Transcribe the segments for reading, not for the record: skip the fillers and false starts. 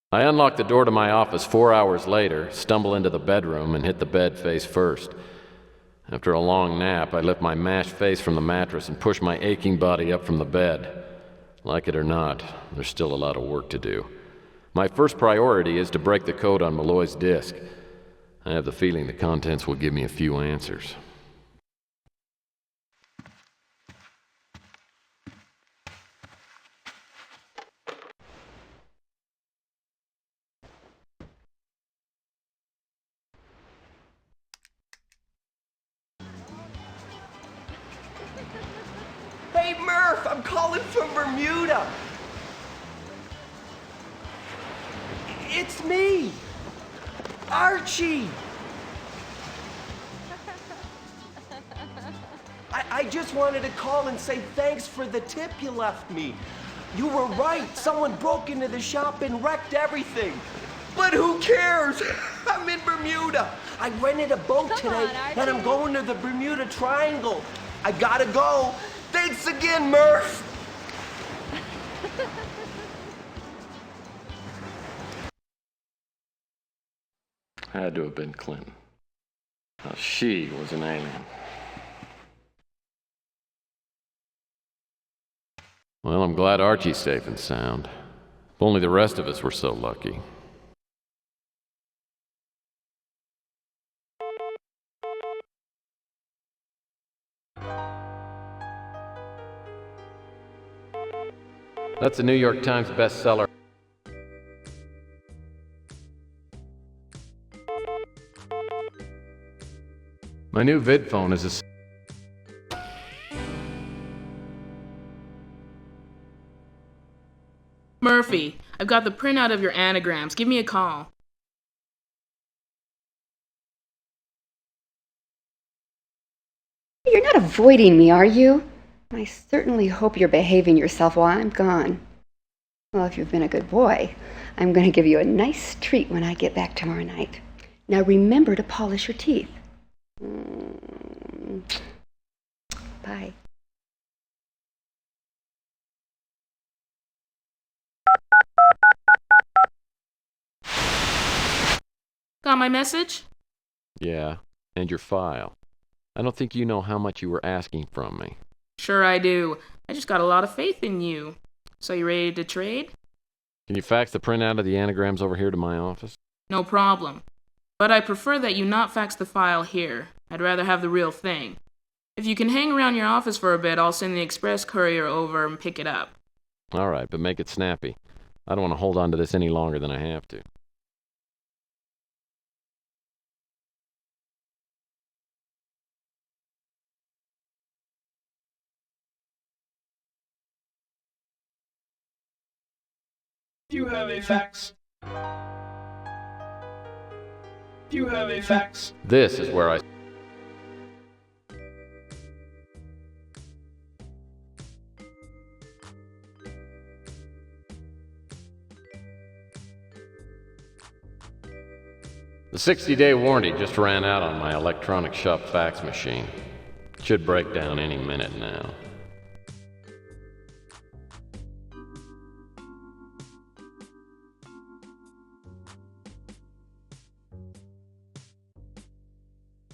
I unlocked the door to my office 4 hours later, stumble into the bedroom, and hit the bed face first. After a long nap, I lift my mashed face from the mattress and push my aching body up from the bed. Like it or not, there's still a lot of work to do. My first priority is to break the code on Malloy's disk. I have the feeling the contents will give me a few answers. Hey Murph, I'm calling from Bermuda. It's me, Archie. I just wanted to call and say thanks for the tip you left me. You were right, someone broke into the shop and wrecked everything. But who cares? I'm in Bermuda. I rented a boat today and I'm going to the Bermuda Triangle. I gotta go. Thanks again, Murph. Had to have been Clinton. Now, she was an alien. Well, I'm glad Archie's safe and sound. If only the rest of us were so lucky. That's a New York Times bestseller. My new vid phone is a... Murphy, I've got the printout of your anagrams. Give me a call. You're not avoiding me, are you? I certainly hope you're behaving yourself while I'm gone. Well, if you've been a good boy, I'm going to give you a nice treat when I get back tomorrow night. Now remember to polish your teeth. Bye. Got my message? Yeah, and your file. I don't think you know how much you were asking from me. Sure I do. I just got a lot of faith in you. So you ready to trade? Can you fax the printout of the anagrams over here to my office? No problem. But I prefer that you not fax the file here. I'd rather have the real thing. If you can hang around your office for a bit, I'll send the express courier over and pick it up. All right, but make it snappy. I don't want to hold on to this any longer than I have to. You have a fax. You have a fax. This is where I... The 60-day warranty just ran out on my electronic shop fax machine. It should break down any minute now.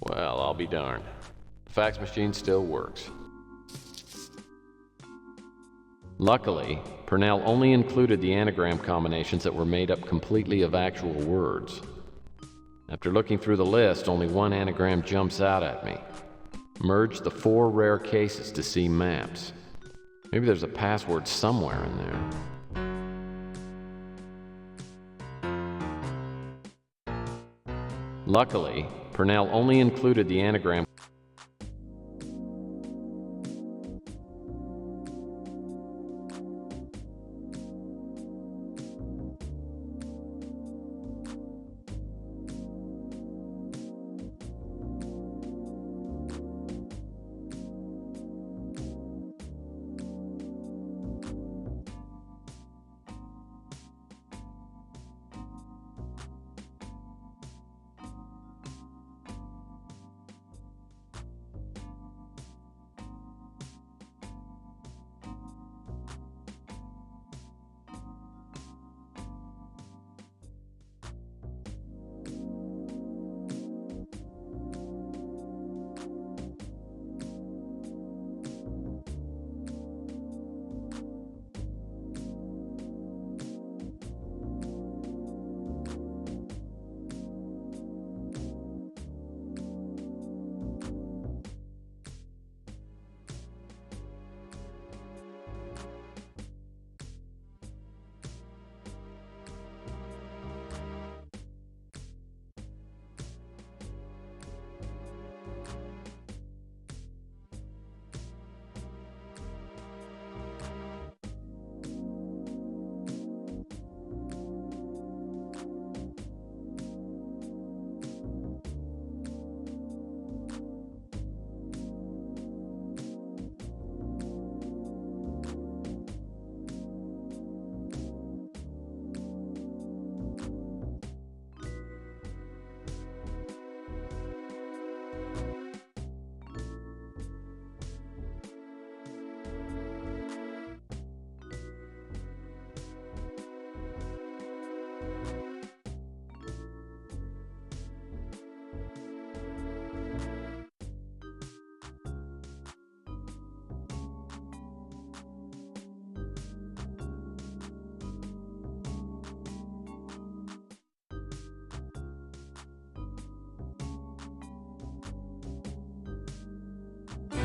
Well, I'll be darned. The fax machine still works. Luckily, Pernell only included the anagram combinations that were made up completely of actual words. After looking through the list, only one anagram jumps out at me. Merge the 4 rare cases to see maps. Maybe there's a password somewhere in there. Luckily, Pernell only included the anagram.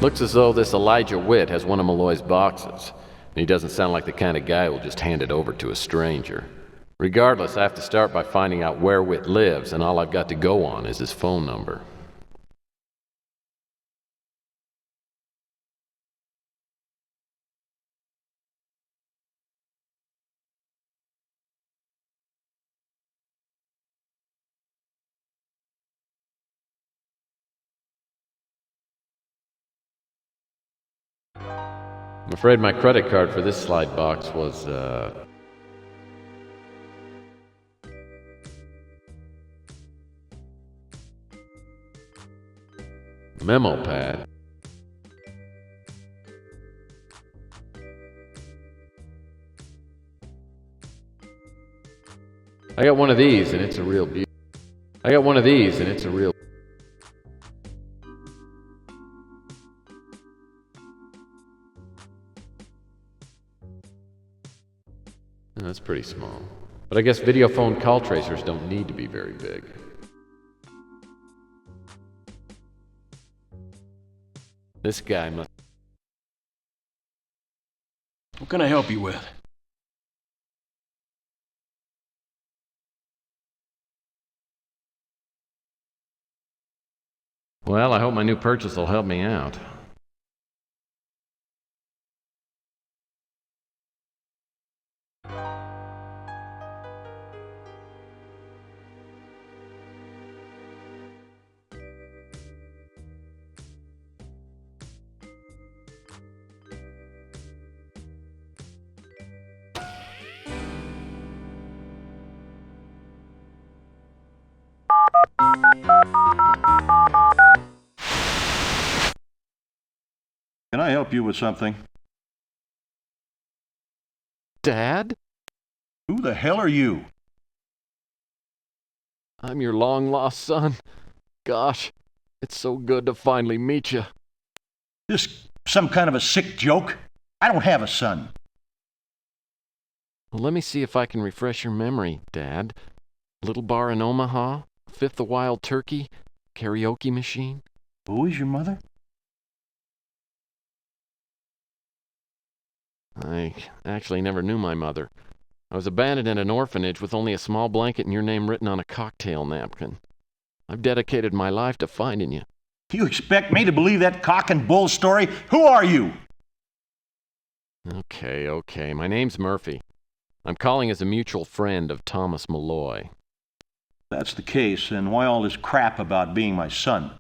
Looks as though this Elijah Witt has one of Malloy's boxes. He doesn't sound like the kind of guy who'll just hand it over to a stranger. Regardless, I have to start by finding out where Witt lives, and all I've got to go on is his phone number. I'm afraid my credit card for this slide box was, memo pad. I got one of these and it's a real beauty. I got one of these and it's a real... That's pretty small. But I guess video phone call tracers don't need to be very big. This guy must... What can I help you with? Well, I hope my new purchase will help me out. Can I help you with something? Dad? Who the hell are you? I'm your long-lost son. Gosh, it's so good to finally meet you. This some kind of a sick joke? I don't have a son. Well, let me see if I can refresh your memory, Dad. Little bar in Omaha, Fifth of Wild Turkey, karaoke machine. Who is your mother? I actually never knew my mother. I was abandoned in an orphanage with only a small blanket and your name written on a cocktail napkin. I've dedicated my life to finding you. You expect me to believe that cock and bull story? Who are you? Okay. My name's Murphy. I'm calling as a mutual friend of Thomas Malloy. That's the case, and why all this crap about being my son?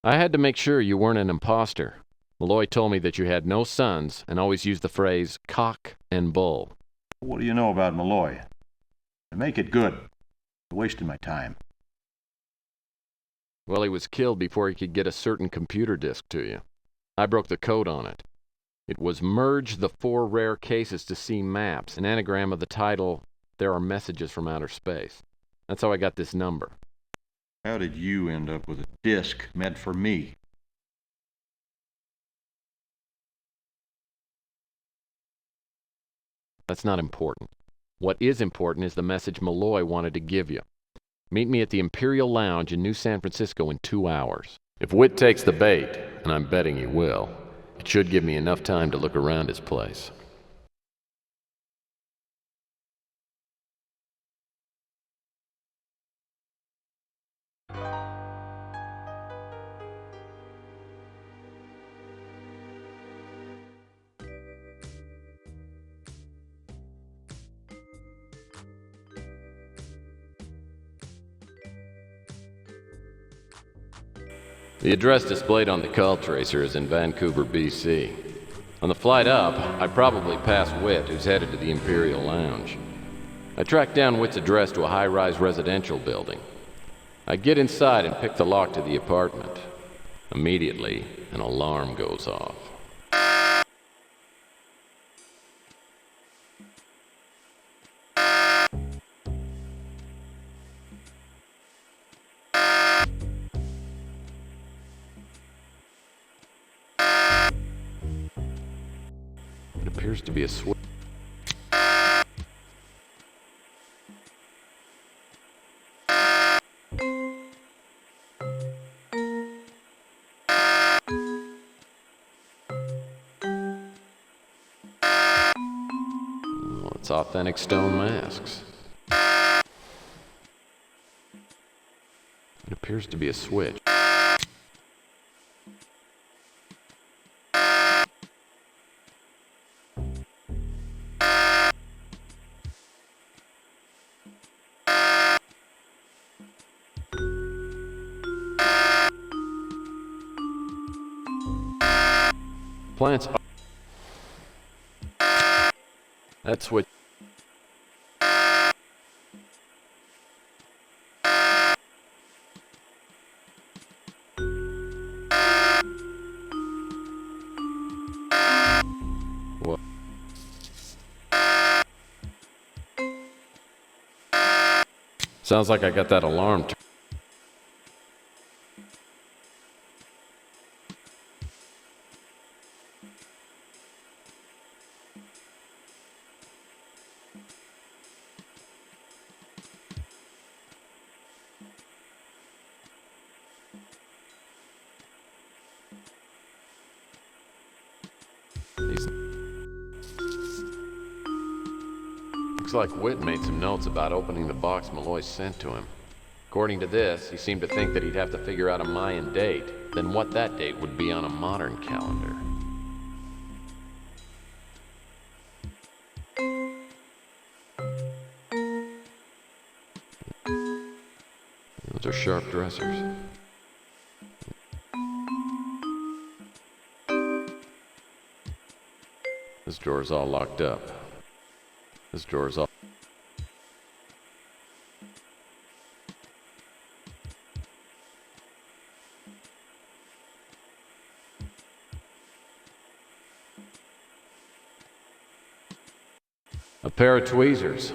I had to make sure you weren't an imposter. Malloy told me that you had no sons and always used the phrase cock and bull. What do you know about Malloy? Make it good. You're wasting my time. Well, he was killed before he could get a certain computer disk to you. I broke the code on it. It was merge the 4 rare cases to see maps, an anagram of the title, There Are Messages from Outer Space. That's how I got this number. How did you end up with a disc meant for me? That's not important. What is important is the message Malloy wanted to give you. Meet me at the Imperial Lounge in New San Francisco in 2 hours. If Witt takes the bait, and I'm betting he will, it should give me enough time to look around his place. The address displayed on the call tracer is in Vancouver, BC. On the flight up, I probably passed Witt, who's headed to the Imperial Lounge. I tracked down Witt's address to a high-rise residential building. I get inside and pick the lock to the apartment. Immediately, an alarm goes off. It appears to be a switch. It's authentic stone masks. It appears to be a switch. Plants are... That switch... What? Sounds like I got that alarm turned. Looks like Witt made some notes about opening the box Malloy sent to him. According to this, he seemed to think that he'd have to figure out a Mayan date, then what that date would be on a modern calendar. Those are sharp dressers. This drawer's all locked up. This drawer's all... A pair of tweezers.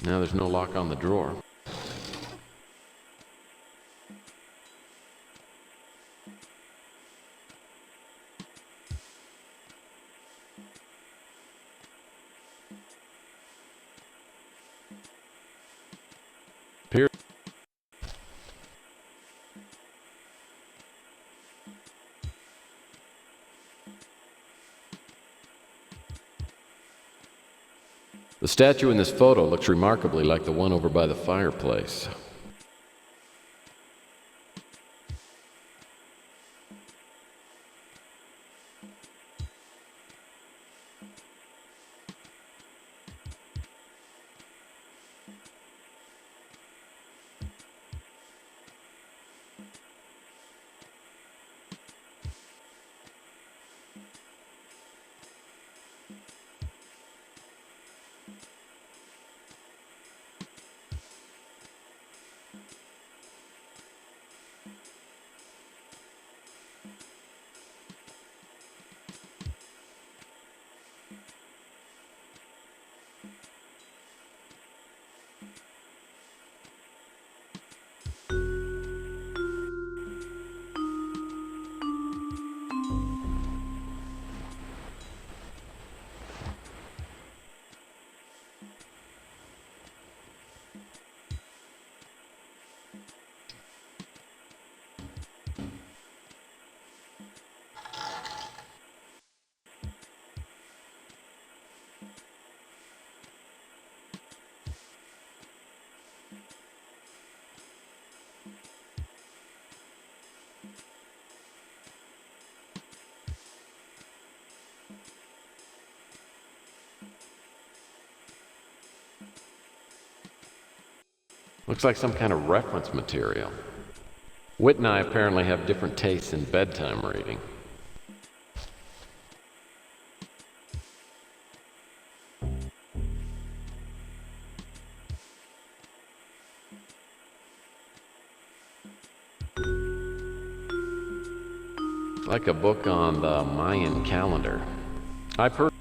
Now there's no lock on the drawer. Here. The statue in this photo looks remarkably like the one over by the fireplace. Looks like some kind of reference material. Witt and I apparently have different tastes in bedtime reading. Like a book on the Mayan calendar. I've heard.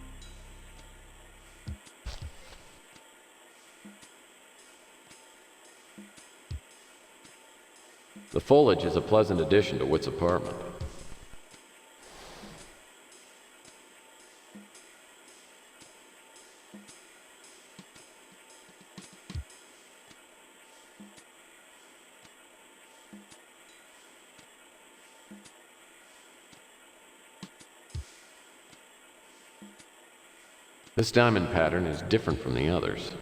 The foliage is a pleasant addition to Witt's apartment. This diamond pattern is different from the others.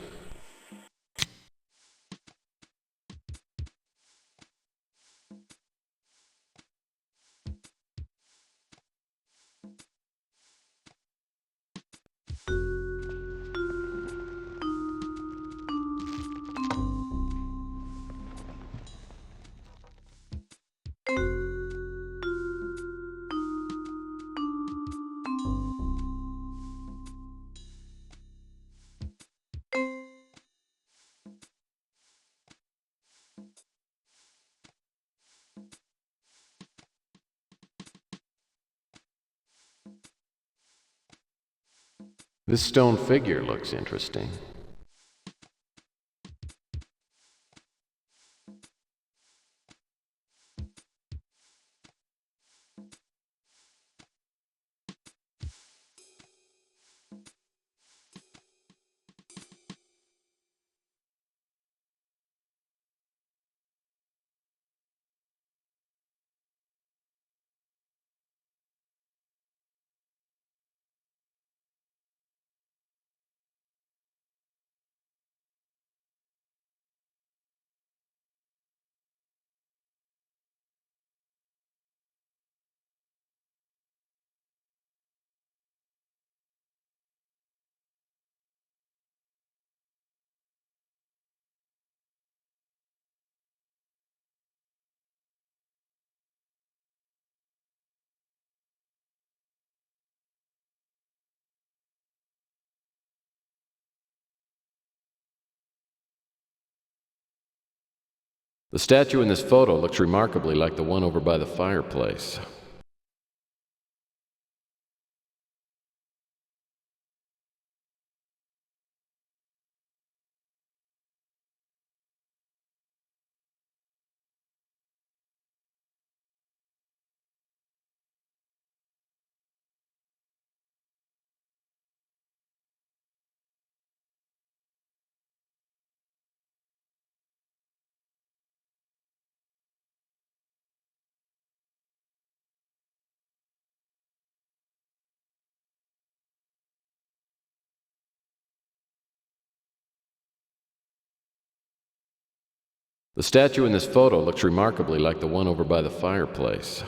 This stone figure looks interesting. The statue in this photo looks remarkably like the one over by the fireplace. The statue in this photo looks remarkably like the one over by the fireplace.